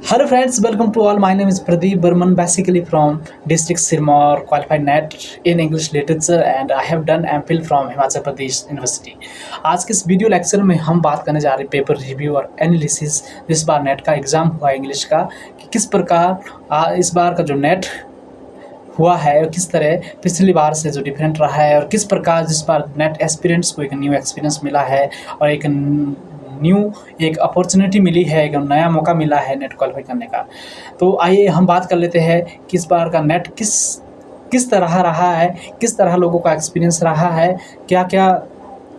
Hello friends, welcome to all. My name is Pradeep Burman, basically from district Sirmaur, qualified NET in English literature and I have done MPhil from Himachal Pradesh university. आज के इस video lecture में हम बात करने जा रहे हैं पेपर रिव्यू और एनालिसिस। इस बार नेट का एग्ज़ाम हुआ इंग्लिश का कि किस प्रकार इस बार का जो नेट हुआ है और किस तरह पिछली बार से जो डिफरेंट रहा है और किस प्रकार जिस बार नेट एस्पिरेंट्स को एक न्यू एक्सपीरियंस मिला है और एक अपॉर्चुनिटी मिली है, एक नया मौका मिला है नेट क्वालिफाई करने का। तो आइए हम बात कर लेते हैं कि इस बार का नेट किस तरह रहा है, किस तरह लोगों का एक्सपीरियंस रहा है, क्या क्या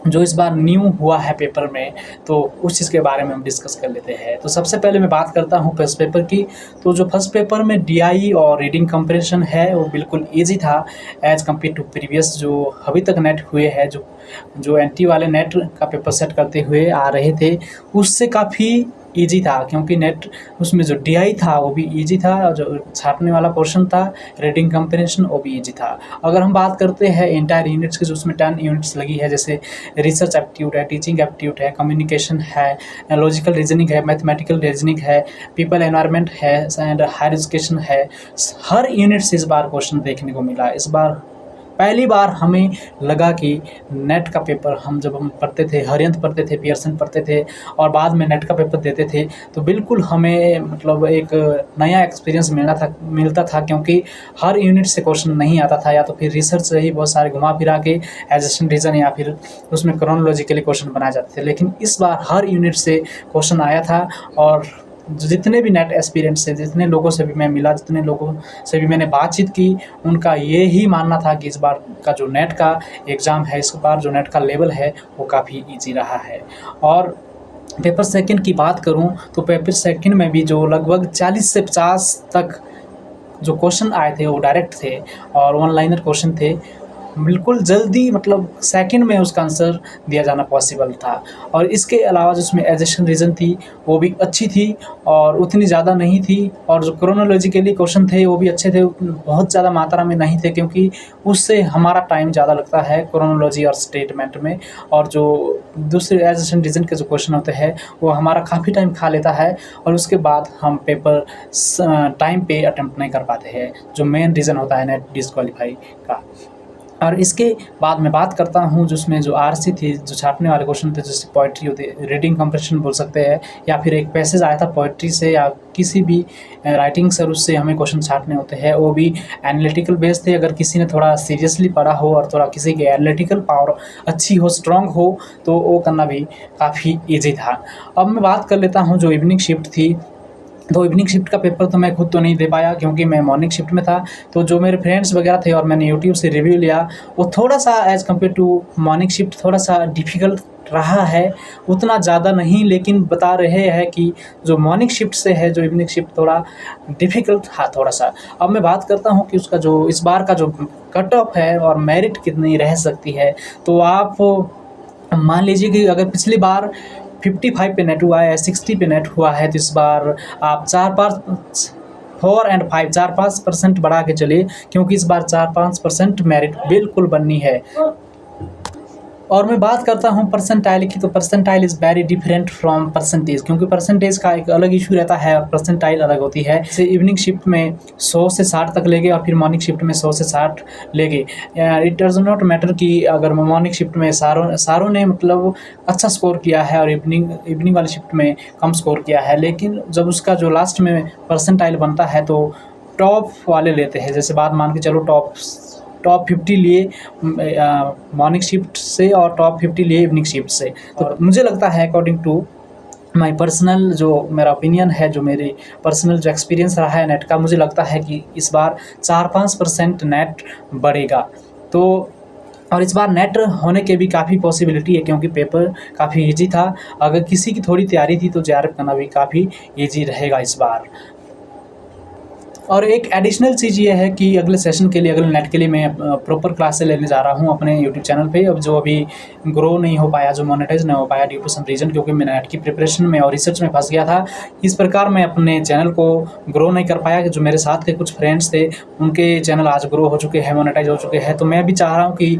जो इस बार न्यू हुआ है पेपर में, तो उस चीज़ के बारे में हम डिस्कस कर लेते हैं। तो सबसे पहले मैं बात करता हूँ फर्स्ट पेपर की। तो जो फर्स्ट पेपर में डीआई और रीडिंग कंप्रेशन है वो बिल्कुल इजी था एज़ कम्पेयर टू प्रीवियस जो अभी तक नेट हुए हैं, जो एनटी वाले नेट का पेपर सेट करते हुए आ रहे थे उससे काफ़ी इजी था, क्योंकि नेट उसमें जो डीआई था वो भी इजी था और जो छापने वाला पोर्शन था रीडिंग कंप्रेशन वो भी इजी था। अगर हम बात करते हैं एंटायर यूनिट्स की, जो उसमें 10 यूनिट्स लगी है, जैसे रिसर्च एप्टीट्यूड है, टीचिंग एप्टीट्यूड है, कम्युनिकेशन है, लॉजिकल रीजनिंग है, मैथमेटिकल रीजनिंग है, पीपल एनवायरनमेंट है एंड हायर एजुकेशन है। हर यूनिट से इस बार क्वेश्चन देखने को मिला। इस बार पहली बार हमें लगा कि नेट का पेपर जब हम पढ़ते थे, हरियंत पढ़ते थे, पियर्सन पढ़ते थे और बाद में नेट का पेपर देते थे तो बिल्कुल हमें मतलब एक नया एक्सपीरियंस मिलता था, क्योंकि हर यूनिट से क्वेश्चन नहीं आता था, या तो फिर रिसर्च से ही बहुत सारे घुमा फिरा के एडजस्टेंट रीजन या फिर उसमें क्रोनोलॉजिकली क्वेश्चन बनाए जाते थे। लेकिन इस बार हर यूनिट से क्वेश्चन आया था और जितने भी नेट एस्पिरेंट्स से, जितने लोगों से भी मैं मिला, जितने लोगों से भी मैंने बातचीत की, उनका ये ही मानना था कि इस बार का जो नेट का एग्ज़ाम है, इस बार जो नेट का लेवल है वो काफ़ी इजी रहा है। और पेपर सेकंड की बात करूं तो पेपर सेकंड में भी जो लगभग 40 से 50 तक जो क्वेश्चन आए थे वो डायरेक्ट थे और वन लाइनर क्वेश्चन थे। बिल्कुल जल्दी मतलब सेकंड में उसका आंसर दिया जाना पॉसिबल था। और इसके अलावा जो उसमें एडजस्टेंट रीजन थी वो भी अच्छी थी और उतनी ज़्यादा नहीं थी, और जो क्रोनोलॉजिकली क्वेश्चन थे वो भी अच्छे थे, बहुत ज़्यादा मात्रा में नहीं थे, क्योंकि उससे हमारा टाइम ज़्यादा लगता है क्रोनोलॉजी और स्टेटमेंट में। और जो दूसरे एडजस्टेंट रीजन के जो क्वेश्चन होते हैं वो हमारा काफ़ी टाइम खा लेता है और उसके बाद हम पेपर टाइम पे अटेम्प्ट नहीं कर पाते हैं, जो मेन रीज़न होता है नेट डिसक्वालीफाई का। और इसके बाद मैं बात करता हूँ जिसमें जो आरसी थी, जो छापने वाले क्वेश्चन थे, जैसे पोइट्री होती है, रीडिंग कंप्रेशन बोल सकते हैं, या फिर एक पैसेज आया था पोइट्री से या किसी भी राइटिंग से, उससे हमें क्वेश्चन छापने होते हैं, वो भी एनालिटिकल बेस्ड थे। अगर किसी ने थोड़ा सीरियसली पढ़ा हो और थोड़ा किसी की एनालिटिकल पावर अच्छी हो, स्ट्रॉन्ग हो, तो वो करना भी काफ़ी ईजी था। अब मैं बात कर लेता हूँ जो इवनिंग शिफ्ट थी। तो इवनिंग शिफ्ट का पेपर तो मैं खुद तो नहीं दे पाया क्योंकि मैं मॉर्निंग शिफ्ट में था। तो जो मेरे फ्रेंड्स वगैरह थे और मैंने यूट्यूब से रिव्यू लिया, वो थोड़ा सा as compare to morning shift थोड़ा सा डिफ़िकल्ट रहा है, उतना ज़्यादा नहीं, लेकिन बता रहे हैं कि जो मॉर्निंग शिफ्ट से है जो इवनिंग शिफ्ट थोड़ा डिफ़िकल्ट था थोड़ा सा। अब मैं बात करता हूँ कि उसका जो इस बार का जो कट ऑफ है और मेरिट कितनी रह सकती है। तो आप मान लीजिए कि अगर पिछली बार 55 पे नेट हुआ है, 60 पे नेट हुआ है, तो इस बार आप 4-5% बढ़ा के चलिए, क्योंकि इस बार 4-5% मेरिट बिल्कुल बननी है। और मैं बात करता हूँ परसेंटाइल की, तो percentile is very different from percentage, क्योंकि परसेंटेज का एक अलग इशू रहता है और परसेंटाइल अलग होती है। जैसे इवनिंग शिफ्ट में 100 से 60 तक ले गए और फिर मॉर्निंग शिफ्ट में 100 से 60 ले गए। इट डज नॉट मैटर कि अगर मॉर्निंग शिफ्ट में सारों ने मतलब अच्छा स्कोर किया है और इवनिंग वाली शिफ्ट में कम स्कोर किया है, लेकिन जब उसका जो लास्ट में परसेंटाइल बनता है तो टॉप वाले लेते हैं। जैसे बात मान के चलो टॉप 50 लिए मॉर्निंग शिफ्ट से और टॉप 50 लिए इवनिंग शिफ्ट से। तो मुझे लगता है अकॉर्डिंग टू माय पर्सनल जो मेरा ओपिनियन है, जो मेरी पर्सनल जो एक्सपीरियंस रहा है नेट का, मुझे लगता है कि इस बार 4-5% नेट बढ़ेगा। तो और इस बार नेट होने के भी काफ़ी पॉसिबिलिटी है, क्योंकि पेपर काफ़ी इजी था। अगर किसी की थोड़ी तैयारी थी तो जेआरएफ करना भी काफ़ी इजी रहेगा इस बार। और एक एडिशनल चीज़ ये है कि अगले सेशन के लिए, अगले नेट के लिए मैं प्रॉपर क्लासेस लेने जा रहा हूँ अपने यूट्यूब चैनल पे। अब जो अभी ग्रो नहीं हो पाया, जो मोनेटाइज नहीं हो पाया ड्यू टू सम रीज़न, क्योंकि मैं नेट की प्रिपरेशन में और रिसर्च में फंस गया था, इस प्रकार मैं अपने चैनल को ग्रो नहीं कर पाया। जो मेरे साथ के कुछ फ्रेंड्स थे उनके चैनल आज ग्रो हो चुके हैं, मोनेटाइज हो चुके हैं। तो मैं भी चाह रहा हूँ कि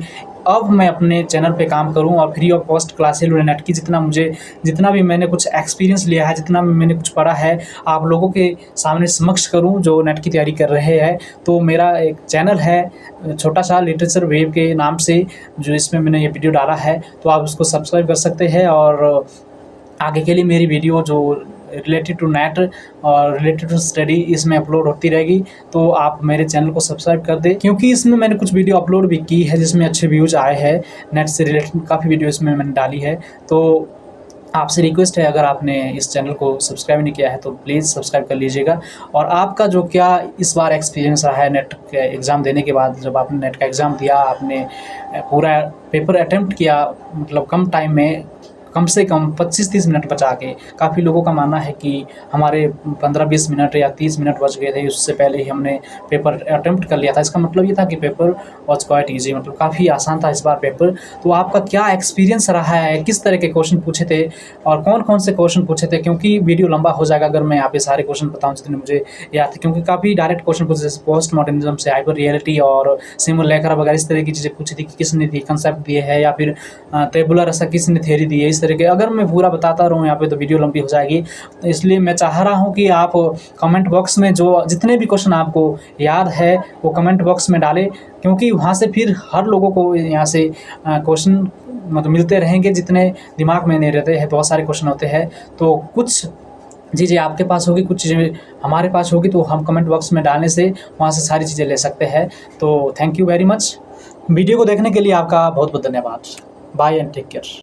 अब मैं अपने चैनल पे काम करूं और फ्री ऑफ कॉस्ट क्लासेस लूँ नेट की। जितना भी मैंने कुछ एक्सपीरियंस लिया है, जितना भी मैंने कुछ पढ़ा है, आप लोगों के सामने समक्ष करूं जो नेट की तैयारी कर रहे हैं। तो मेरा एक चैनल है छोटा सा लिटरेचर वेव के नाम से, जो इसमें मैंने ये वीडियो डाला है, तो आप उसको सब्सक्राइब कर सकते हैं। और आगे के लिए मेरी वीडियो जो रिलेटेड टू नेट और रिलेटेड टू स्टडी इसमें अपलोड होती रहेगी, तो आप मेरे चैनल को सब्सक्राइब कर दें, क्योंकि इसमें मैंने कुछ वीडियो अपलोड भी की है जिसमें अच्छे व्यूज़ आए हैं। नेट से रिलेटेड काफ़ी वीडियो इसमें मैंने डाली है। तो आपसे रिक्वेस्ट है, अगर आपने इस चैनल को सब्सक्राइब नहीं किया है तो प्लीज़ सब्सक्राइब कर लीजिएगा। और आपका जो क्या इस बार एक्सपीरियंस रहा है नेट के एग्ज़ाम देने के बाद, जब आपने नेट का एग्ज़ाम दिया, आपने पूरा पेपर अटेम्प्ट किया, मतलब कम टाइम में, कम से कम 25-30 मिनट बचा के। काफ़ी लोगों का मानना है कि हमारे 15-20 मिनट या 30 मिनट बच गए थे, उससे पहले ही हमने पेपर अटेम्प्ट कर लिया था। इसका मतलब ये था कि पेपर वॉज क्वाइट ईजी, मतलब काफ़ी आसान था इस बार पेपर। तो आपका क्या एक्सपीरियंस रहा है, किस तरह के क्वेश्चन पूछे थे और कौन कौन से क्वेश्चन पूछे थे, क्योंकि वीडियो लंबा हो जाएगा अगर मैं यहाँ पे सारे क्वेश्चन बताऊँ जितने मुझे याद थे, क्योंकि काफ़ी डायरेक्ट क्वेश्चन पूछे, जैसे पोस्ट मॉडर्निज्म से हाइपर रियलिटी और सिमुलेकर वगैरह इस तरह की चीज़ें पूछी थी कि किसने दी कंसेप्ट दिए है, या फिर टेबुलर रसा किसने थ्योरी दी है, इस तरह के। अगर मैं पूरा बताता रहूँ यहाँ पे तो वीडियो लंबी हो जाएगी, तो इसलिए मैं चाह रहा हूँ कि आप कमेंट बॉक्स में जो जितने भी क्वेश्चन आपको याद है वो कमेंट बॉक्स में डालें, क्योंकि वहाँ से फिर हर लोगों को यहाँ से क्वेश्चन मतलब मिलते रहेंगे जितने दिमाग में नहीं रहते हैं। बहुत सारे क्वेश्चन होते हैं, तो कुछ चीज़ें आपके पास होगी, कुछ चीज़ें हमारे पास होगी, तो हम कमेंट बॉक्स में डालने से वहाँ से सारी चीज़ें ले सकते हैं। तो thank you very much. Video को देखने के लिए आपका बहुत बहुत धन्यवाद। Bye and take care.